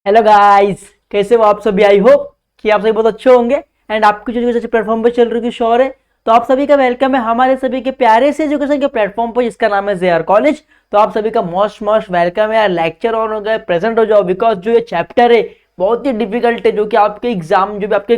Hello guys, कैसे हो आप सभी। आई होप कि आप सभी बहुत अच्छे होंगे एंड आपकी जो एजुकेशन प्लेटफॉर्म पर चल रही है श्योर है। तो आप सभी का वेलकम है हमारे सभी के प्यारे से एजुकेशन के प्लेटफॉर्म पर जिसका नाम है जेआर कॉलेज। तो आप सभी का मोस्ट मोस्ट वेलकम है यार। लेक्चर ऑन हो गए, प्रेजेंट हो जाओ, बिकॉज जो ये चैप्टर है बहुत ही डिफिकल्ट है, जो कि आपके एग्जाम जो भी आपके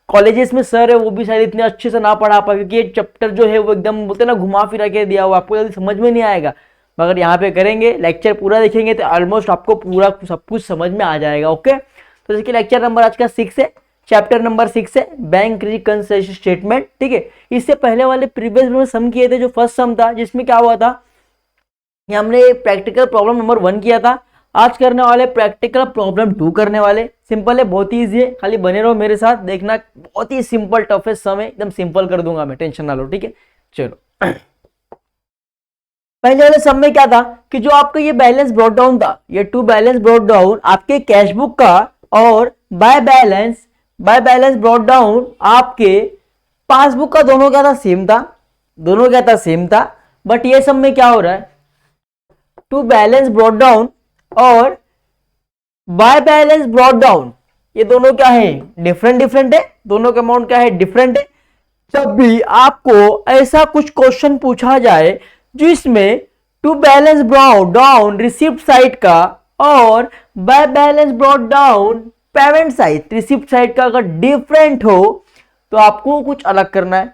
कॉलेजेस में सर है वो भी शायद इतने अच्छे से ना पढ़ा पाए, क्योंकि ये चैप्टर जो है वो एकदम बोलते ना घुमा फिरा के दिया हुआ, आपको जल्दी समझ में नहीं आएगा। मगर यहाँ पे करेंगे, लेक्चर पूरा देखेंगे तो ऑलमोस्ट आपको पूरा सब कुछ समझ में आ जाएगा। ओके, तो इसके लेक्चर नंबर आज का 6 है, चैप्टर नंबर 6 है बैंक रिकंसिलिएशन स्टेटमेंट। ठीक है, इससे पहले वाले प्रीवियस में सम किए थे, जो फर्स्ट सम था जिसमें क्या हुआ था कि हमने प्रैक्टिकल प्रॉब्लम नंबर 1 किया था। आज करने वाले प्रैक्टिकल प्रॉब्लम 2 करने वाले। सिंपल है, बहुत ही ईजी है, खाली बने रहो मेरे साथ, देखना बहुत ही सिंपल टफेस्ट सम है, एकदम सिंपल कर दूंगा मैं, टेंशन ना लो। ठीक है, चलो। पहले वाले सब में क्या था कि जो आपका ये बैलेंस ब्रॉट डाउन था, ये टू बैलेंस ब्रॉट डाउन आपके कैश बुक का, और बाय बैलेंस ब्रॉट डाउन आपके पासबुक का, दोनों क्या था सेम था, दोनों क्या था सेम था। बट ये सब में क्या हो रहा है, टू बैलेंस ब्रॉट डाउन और बाय बैलेंस ब्रॉट डाउन, ये दोनों क्या है डिफरेंट है, दोनों का अमाउंट क्या है डिफरेंट है। जब भी आपको ऐसा कुछ क्वेश्चन पूछा जाए जिसमें to balance brought down receipt side का और by balance brought down payment side receipt side का अगर डिफरेंट हो तो आपको कुछ अलग करना है।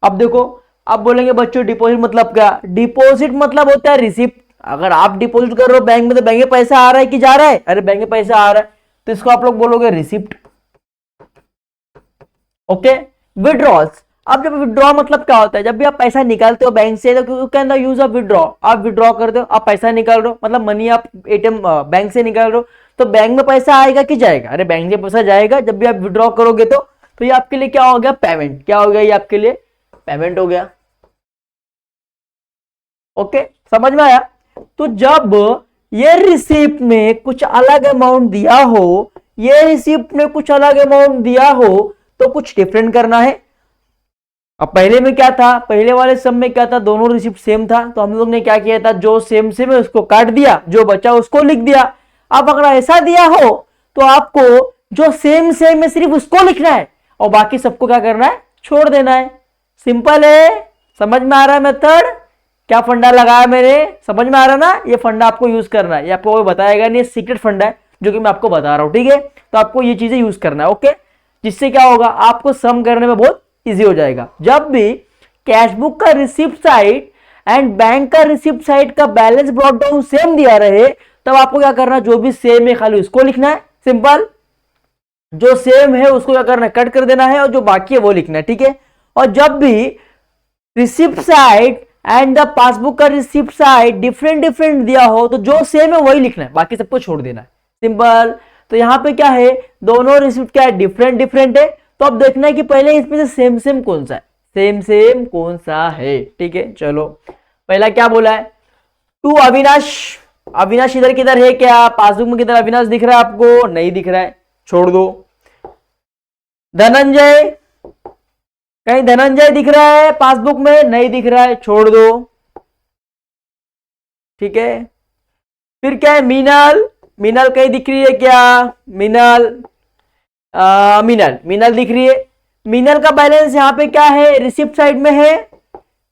अब देखो, आप बोलेंगे बच्चों डिपॉजिट मतलब क्या, डिपॉजिट मतलब होता है रिसिप्ट। अगर आप डिपॉजिट कर रहे हो बैंक में तो बैंक में पैसा आ रहा है कि जा रहा है, अरे बैंक में पैसा आ रहा है तो इसको आप लोग बोलोगे रिसिप्ट। ओके, विड्रॉल्स, अब जब विड्रॉ मतलब क्या होता है, जब भी आप पैसा निकालते हो बैंक से तो can the use of withdraw, आप विड्रॉ करते हो, आप पैसा निकाल रहे हो, मतलब मनी आप एटीएम बैंक से निकाल रहे हो, तो बैंक में पैसा आएगा कि जाएगा, अरे बैंक से पैसा जाएगा। जब भी आप विड्रॉ करोगे तो ये आपके लिए क्या हो गया, पेमेंट। क्या हो गया, ये आपके लिए पेमेंट हो गया। ओके, समझ में आया। तो जब ये रिसिप्ट में कुछ अलग अमाउंट दिया हो, ये रिसिप्ट में कुछ अलग अमाउंट दिया हो तो कुछ डिफरेंट करना है। अब पहले में क्या था, पहले वाले सब में क्या था, दोनों रिसिप्ट सेम था, तो हम लोग ने क्या किया था, जो सेम सेम है उसको काट दिया, जो बचा उसको लिख दिया। अब अगर ऐसा दिया हो तो आपको जो सेम सेम है सिर्फ उसको लिखना है और बाकी सबको क्या करना है, छोड़ देना है। सिंपल है, समझ में आ रहा है मेथड, क्या फंडा लगाया मैंने, समझ में आ रहा है ना। ये फंडा आपको यूज करना है, ये आपको कोई बताएगा नहीं, सीक्रेट फंडा है जो कि मैं आपको बता रहा हूं। ठीक है, तो आपको ये चीजें यूज करना है। ओके, जिससे क्या होगा, आपको सम करने में बहुत इजी हो जाएगा। जब भी कैश बुक का रिसिप्ट साइड एंड बैंक का रिसिप्ट साइड का बैलेंस ब्रॉट डाउन सेम दिया रहे, तब आपको क्या करना है, जो भी सेम है खाली उसको लिखना है। सिंपल, जो सेम है उसको क्या करना है, कट कर देना है और जो बाकी है वो लिखना है। ठीक है, और जब भी receipt side and the passbook का रिसिप्ट साइड डिफरेंट दिया हो तो जो सेम है वही लिखना है, बाकी सबको छोड़ देना है। सिंपल। तो यहां पे क्या है, दोनों रिसिप्ट क्या है, डिफरेंट है। तो अब देखना है कि पहले इसमें से सेम कौन सा है, सेम कौन सा है। ठीक है, चलो पहला क्या बोला है, टू अविनाश। अविनाश इधर किधर है, क्या पासबुक में किधर अविनाश दिख रहा है आपको, नहीं दिख रहा है, छोड़ दो। धनंजय, कहीं धनंजय दिख रहा है पासबुक में, नहीं दिख रहा है, छोड़ दो। ठीक है, फिर क्या है, मीनल, मीनल कहीं दिख रही है क्या, मीनल, मीनल दिख रही है। मीनल का बैलेंस यहाँ पे क्या है, रिसिप्ट साइड में है,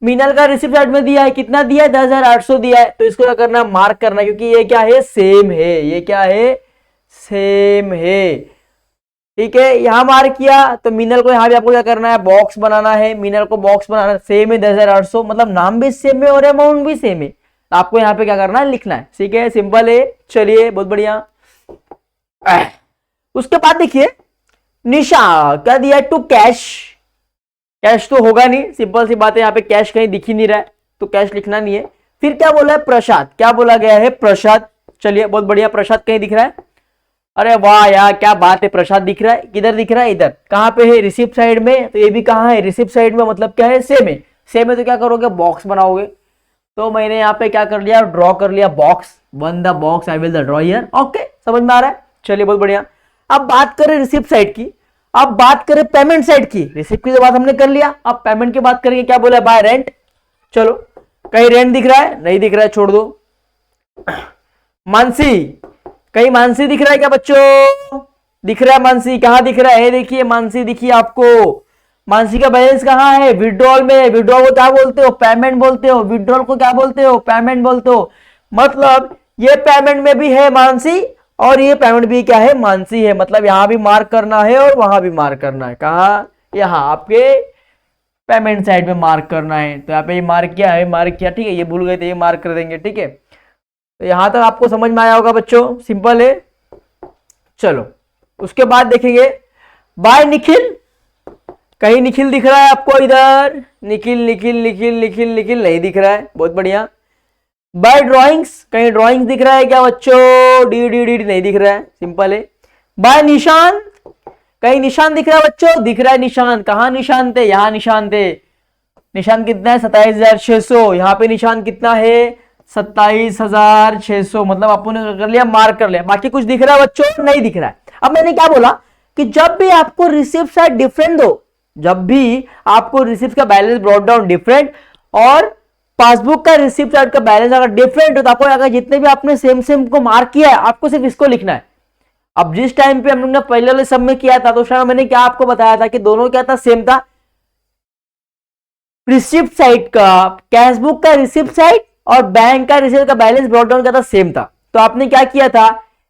मीनल का रिसिप्ट साइड में दिया है, कितना दिया है, 10,800 दिया है। तो इसको क्या करना, मार्क करना, क्योंकि ये क्या है, सेम है, ये क्या है, सेम है। ठीक है, यहां मार्क किया, तो मीनल को यहां भी आपको क्या करना है, बॉक्स बनाना है, मीनल को बॉक्स बनाना, सेम है 10,800, मतलब नाम भी सेम है और अमाउंट भी सेम है, तो आपको यहां पे क्या करना है, लिखना है। ठीक है, सिंपल है, चलिए बहुत बढ़िया। उसके बाद देखिए निशा क्या दिया है, टू कैश, कैश तो होगा नहीं, सिंपल सी बात है, यहाँ पे कैश कहीं दिख ही नहीं रहा है तो कैश लिखना नहीं है। फिर क्या बोला है, प्रसाद, क्या बोला गया है, प्रसाद। चलिए बहुत बढ़िया, प्रसाद कहीं दिख रहा है, अरे वाह यार क्या बात है, प्रसाद दिख रहा है, किधर दिख रहा है, इधर, कहां पे है, रिसिप्ट साइड में, तो ये भी कहां है, रिसिप्ट साइड में, मतलब क्या है, सेम है, सेम है तो क्या करोगे, बॉक्स बनाओगे। तो मैंने यहाँ पे क्या कर लिया, ड्रॉ कर लिया box, one the box I will the draw here. Okay, समझ में आ रहा है, चलिए बहुत बढ़िया। अब बात करें रिसिप्ट साइड की, अब बात करें पेमेंट साइड की, रिसिप्ट की तो बात हमने कर लिया, अब पेमेंट की बात करेंगे, क्या बोला, बाय रेंट। चलो, कहीं रेंट दिख रहा है, नहीं दिख रहा है, छोड़ दो। मानसी, कहीं मानसी दिख रहा है क्या बच्चों? दिख रहा है मानसी? कहाँ दिख रहा है? ये देखिए मानसी दिखिए आपको। मानसी का बैलेंस कहाँ है? विड्रॉल में। विड्रॉल को क्या बोलते हो? पेमेंट बोलते हो। विड्रॉल को क्या बोलते हो? पेमेंट बोलते हो। मतलब ये पेमेंट में भी है मानसी और ये पेमेंट भी क्या है? मानसी है। मतलब यहां भी मार्क करना है और वहां भी मार्क करना है। कहाँ? यहाँ आपके पेमेंट साइड में मार्क करना है। तो यहाँ पे ये मार्क किया है, मार्क किया, ठीक है। ये भूल गए थे, ये मार्क कर देंगे, ठीक है। तो यहां तक आपको समझ में आया होगा बच्चों, सिंपल है। चलो उसके बाद देखेंगे बाय निखिल। कहीं निखिल दिख रहा है आपको? इधर निखिल निखिल निखिल निखिल निखिल नहीं दिख रहा है, बहुत बढ़िया। बाय ड्राइंग्स, कहीं ड्राइंग्स दिख रहा है क्या बच्चों? डी डी डी नहीं दिख रहा है, सिंपल है। बाय निशान, कहीं निशान दिख रहा है बच्चों? दिख रहा है निशान। कहाँ निशान थे? यहाँ निशान थे। निशान कितना है? 27,600। यहाँ पे निशान कितना है? 27,600। मतलब आपने कर लिया, मार्क कर लिया। बाकी कुछ दिख रहा है बच्चों? नहीं दिख रहा है। अब मैंने क्या बोला कि जब भी आपको रिसिप्ट साइड डिफरेंट दो, जब भी आपको रिसिप्ट का बैलेंस ब्रॉट डाउन डिफरेंट और पासबुक का रिसिप्ट साइड का बैलेंस अगर डिफरेंट हो, तो आपको अगर जितने भी आपने सेम सेम को मार्क किया है, आपको सिर्फ इसको लिखना है। अब जिस टाइम पे हम लोग ने पहले वाले सब में किया था, तो उस टाइम मैंने क्या आपको बताया था कि दोनों क्या था? सेम था। रिसिप्ट साइड का, कैश बुक का रिसिप्ट साइड और बैंक का रिसिप्ट का बैलेंस ब्रॉट डाउन क्या था? सेम था। तो आपने क्या किया था?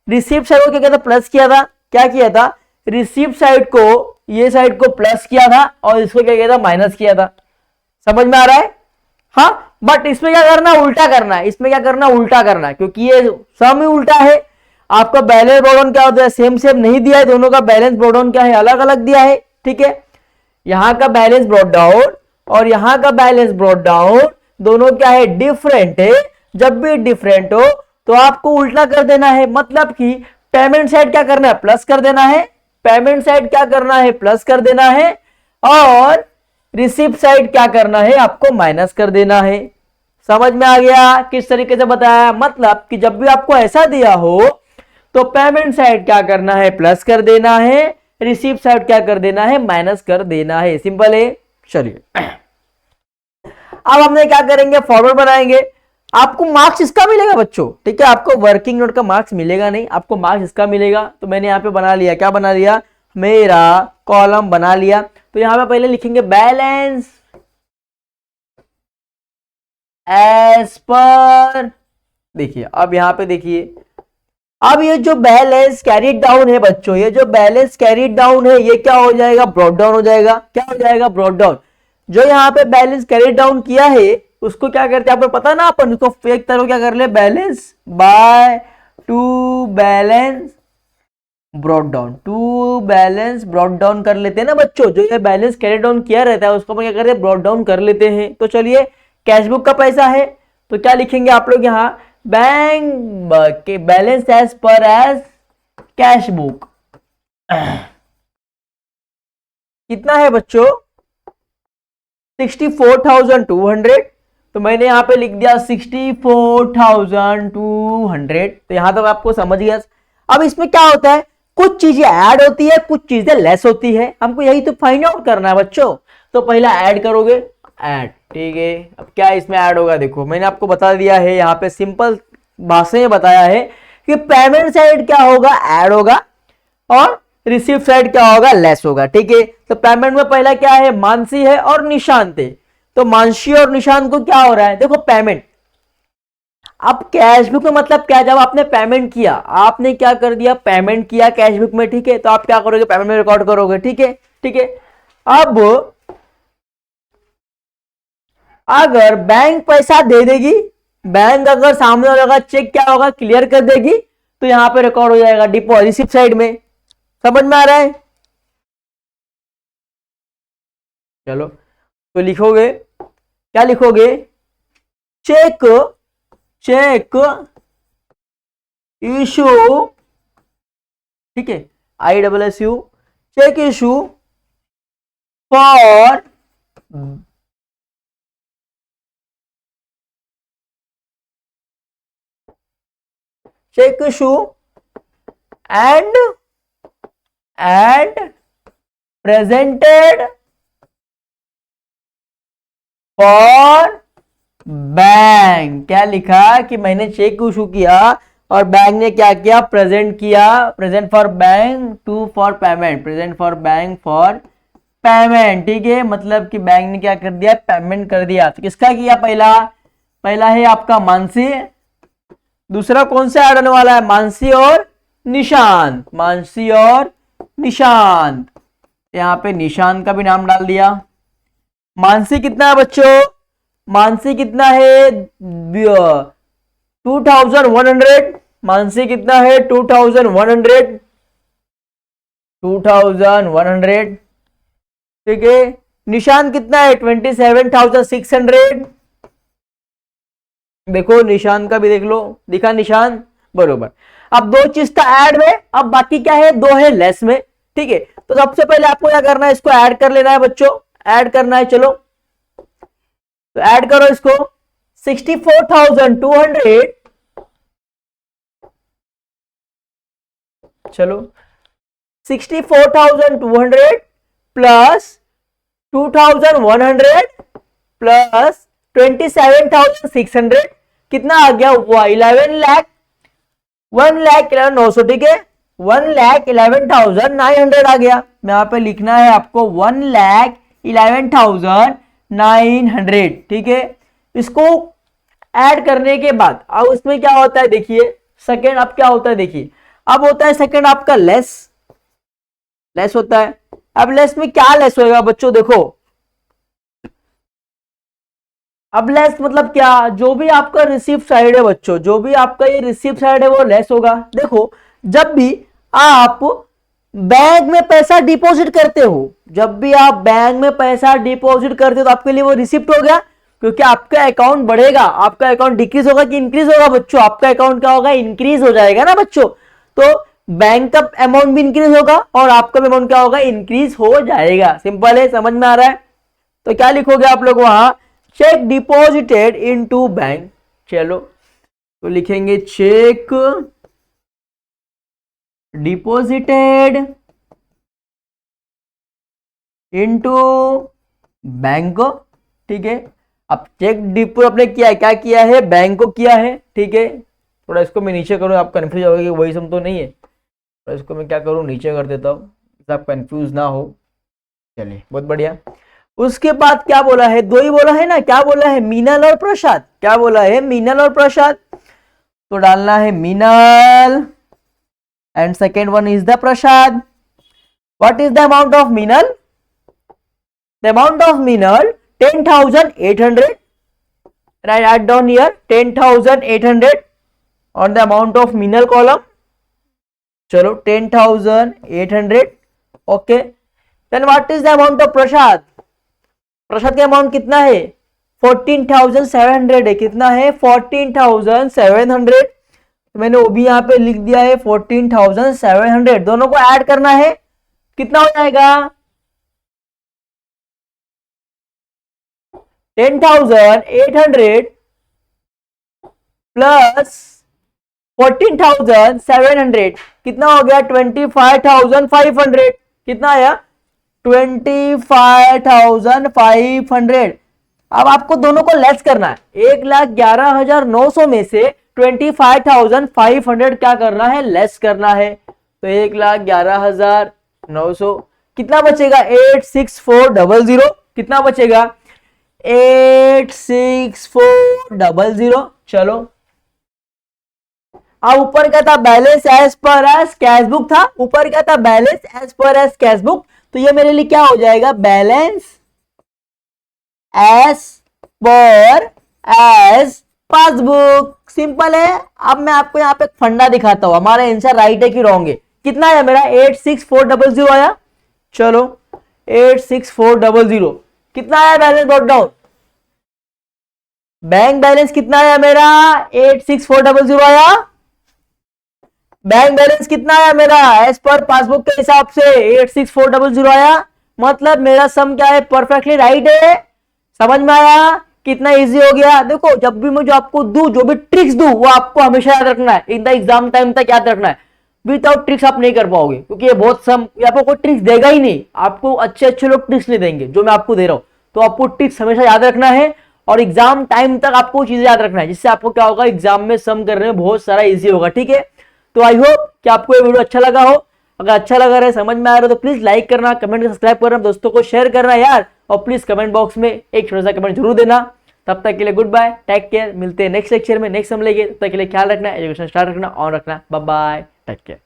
रिसिप्ट साइड को क्या किया था? प्लस किया था। क्या किया था? रिसिप्ट साइड को, ये साइड को प्लस किया था और इसको क्या किया था? माइनस किया था। समझ में आ रहा है? हाँ, बट इसमें क्या करना? उल्टा करना है। इसमें क्या करना? उल्टा करना है, क्योंकि ये सम ही उल्टा है। आपका बैलेंस ब्रॉट डाउन क्या होता है? सेम सेम नहीं दिया है, दोनों का बैलेंस ब्रॉट डाउन क्या है? अलग अलग दिया है, ठीक है। यहां का बैलेंस ब्रॉट डाउन और यहां का बैलेंस ब्रॉट डाउन दोनों क्या है? डिफरेंट है। जब भी डिफरेंट हो तो आपको उल्टा कर देना है। मतलब कि पेमेंट साइड क्या करना है? प्लस कर देना है। पेमेंट साइड क्या करना है? प्लस कर देना है। और रिसिप्ट साइड क्या करना है? आपको माइनस कर देना है। समझ में आ गया किस तरीके से बताया? मतलब कि जब भी आपको ऐसा दिया हो तो पेमेंट साइड क्या करना है? प्लस कर देना है। रिसीप्ट साइड क्या कर देना है? माइनस कर देना है। सिंपल है। चलिए अब हमने क्या करेंगे? फॉर्मूला बनाएंगे। आपको मार्क्स इसका मिलेगा बच्चों, ठीक है। आपको वर्किंग नोट का मार्क्स मिलेगा नहीं, आपको मार्क्स इसका मिलेगा। तो मैंने यहां पे बना लिया। क्या बना लिया? मेरा कॉलम बना लिया। तो यहां पे पहले लिखेंगे बैलेंस एज पर। देखिए अब यहां पे देखिए, अब ये जो बैलेंस कैरीड डाउन है बच्चों, ये जो बैलेंस कैरीड डाउन है, ये क्या हो जाएगा? ब्रॉट डाउन हो जाएगा। क्या हो जाएगा? Brought down. जो यहाँ पे बैलेंस कैरीड डाउन किया है उसको क्या करते हैं? आपको पता ना, अपन उसको एक तरह क्या कर ले? Balance by to balance brought down, to balance brought down कर लेते हैं ना बच्चों। जो ये बैलेंस कैरी डाउन किया रहता है उसको अपन क्या करते हैं? ब्रॉट डाउन कर लेते हैं। तो चलिए, कैश बुक का पैसा है तो क्या लिखेंगे आप लोग यहाँ? बैंक के balance as per as cash book. कितना है बच्चों? 64,200। तो मैंने यहां पे लिख दिया 64,200। तो यहां तक आपको समझ गया। अब इसमें क्या होता है? कुछ चीजें ऐड होती है, कुछ चीजें लेस होती है। हमको यही तो फाइंड आउट करना है बच्चों। तो पहला ऐड करोगे, ऐड, ठीक है। अब क्या इसमें ऐड होगा? देखो मैंने आपको बता दिया है, यहाँ पे सिंपल भाषा में बताया है कि पेमेंट साइड क्या होगा? ऐड होगा और रिसीप्ट साइड क्या होगा? लेस होगा, ठीक है। तो पेमेंट में पहला क्या है? मानसी है और निशान थे। तो मानसी और निशान को क्या हो रहा है? देखो पेमेंट। अब कैश बुक में मतलब क्या? जब आपने पेमेंट किया, आपने क्या कर दिया? पेमेंट किया कैश बुक में, ठीक है। तो आप क्या करोगे? पेमेंट में रिकॉर्ड करोगे, ठीक है, ठीक है। अब अगर बैंक पैसा दे देगी, बैंक अगर सामने वाला चेक क्या होगा? क्लियर कर देगी, तो यहां पे रिकॉर्ड हो जाएगा डिपॉजिट रिसिप्ट साइड में। समझ में आ रहा है? चलो तो लिखोगे, क्या लिखोगे? चेक, चेक इशू, ठीक है, ISSU, cheque issue for cheque issue and presented for bank. क्या लिखा कि मैंने चेक इशू किया और बैंक ने क्या किया, प्रेजेंट किया, present for bank to for payment, present for bank for payment, ठीक है। मतलब कि बैंक ने क्या कर दिया, पेमेंट कर दिया। तो किसका किया, पहला है आपका मानसी, दूसरा कौन सा ऐड होने वाला है, मानसी और निशांत, मानसी और निशांत। यहाँ पे निशांत का भी नाम डाल दिया। मानसी कितना है बच्चों, मानसी कितना है 2100, मानसी कितना है 2100, 2100, ठीक है। निशांत कितना है 27600, देखो निशांत का भी देख लो, दिखा निशांत, बरोबर। अब दो चीज था ऐड में, अब बाकी क्या है, दो है लेस में, ठीक है। तो सबसे पहले आपको क्या करना है, इसको ऐड कर लेना है बच्चों, ऐड करना है, चलो तो ऐड करो इसको। 64,200, चलो 64,200 प्लस 2,100 प्लस 27,600 कितना आ गया, 11 लाख, 1,11,900, ठीक है। 1,11,900 आ गया। यहाँ पे लिखना है आपको 1,11,900, ठीक है। इसको ऐड करने के बाद अब उसमें क्या होता है देखिए, सेकंड अब क्या होता है देखिए, अब होता है सेकंड आपका लेस होता है। अब लेस में क्या लेस होगा बच्चों, देखो अब लेस मतलब क्या, जो भी आपका रिसीव्ड साइड है बच्चों, जो भी आपका ये रिसीव्ड साइड है वो लेस होगा। देखो जब भी आप बैंक में पैसा डिपॉजिट करते हो, जब भी आप बैंक में पैसा डिपॉजिट करते हो तो आपके लिए वो रिसिप्ट हो गया, क्योंकि आपका अकाउंट बढ़ेगा। आपका अकाउंट डिक्रीज होगा कि इंक्रीज होगा बच्चों, आपका अकाउंट क्या होगा, इंक्रीज हो जाएगा ना बच्चों। तो बैंक का अमाउंट भी इंक्रीज होगा और आपका भी अमाउंट क्या होगा, इंक्रीज हो जाएगा। सिंपल है, समझ में आ रहा है। तो क्या लिखोगे आप लोग वहां, चेक डिपॉजिटेड इनटू बैंक, चलो तो लिखेंगे चेक डिपॉजिटेड इनटू बैंक, ठीक है। अब चेक डिपो अपने किया है, क्या किया है, बैंक को किया है, ठीक है। थोड़ा इसको मैं नीचे करूं, आप कंफ्यूज हो गए वही सम तो नहीं है, तो इसको मैं क्या करूं, नीचे कर देता हूं, आप कंफ्यूज ना हो। चलिए बहुत बढ़िया। उसके बाद क्या बोला है, दो ही बोला है ना, क्या बोला है, मीनल और प्रसाद, क्या बोला है, मीनल और प्रसाद। तो डालना है Meenal and second one is the Prasad. What is the amount of Meenal, the amount of Meenal 10,800, right, add down here 10,800 on the amount of Minal column, चलो 10,800, okay। then what is the amount of Prashad, प्रसाद का amount कितना है 14,700 है, कितना है 14,700, तो मैंने वो भी यहाँ पे लिख दिया है 14,700। दोनों को ऐड करना है, कितना हो जाएगा 10,800 प्लस 14,700 कितना हो गया 25,500, कितना आया 25,500। अब आपको दोनों को लेस करना है, 1,11,900 में से 25,500 क्या करना है, लेस करना है। तो 1,11,900 कितना बचेगा 86400, कितना बचेगा 86400। चलो अब ऊपर क्या था, balance as per as cash book था, ऊपर क्या था balance as per as cash book, तो ये मेरे लिए क्या हो जाएगा balance as per as passbook. Simple है। अब मैं आपको यहाँ पे फंडा दिखाता हूं, हमारा आंसर राइट है कि रॉन्ग है। कितना आया मेरा 86400 आया, चलो 86400 कितना आया balance, note down. Bank balance कितना आया मेरा 86400 आया, बैंक बैलेंस कितना आया मेरा एज पर पासबुक के हिसाब से 86400 आया। मतलब मेरा सम क्या है, परफेक्टली राइट है। समझ में आया, कितना इजी हो गया। देखो जब भी मैं जो आपको दूं, जो भी ट्रिक्स दूं, वो आपको हमेशा याद रखना है, इन द एग्जाम टाइम तक याद रखना है। विदाउट ट्रिक्स आप नहीं कर पाओगे, क्योंकि ये बहुत सम आपको कोई ट्रिक्स देगा ही नहीं, आपको अच्छे अच्छे लोग ट्रिक्स नहीं देंगे जो मैं आपको दे रहा हूं। तो आपको ट्रिक्स हमेशा याद रखना है और एग्जाम टाइम तक आपको चीजें याद रखना है, जिससे आपको क्या होगा, एग्जाम में सम करने में बहुत सारा इजी होगा। ठीक है, तो आई होप कि आपको ये वीडियो अच्छा लगा हो। अगर अच्छा लगा रहे, समझ में आ रहा हो तो प्लीज लाइक करना, कमेंट सब्सक्राइब करना, दोस्तों को शेयर करना यार, और प्लीज कमेंट बॉक्स में एक छोटा सा कमेंट जरूर देना। तब तक के लिए गुड बाय, टेक केयर, मिलते हैं नेक्स्ट लेक्चर में, नेक्स्ट हम लेंगे। तब तक के लिए ख्याल रखना, एजुकेशन स्टार्ट रखना, ऑन रखना, बाय बाय, टेक केयर।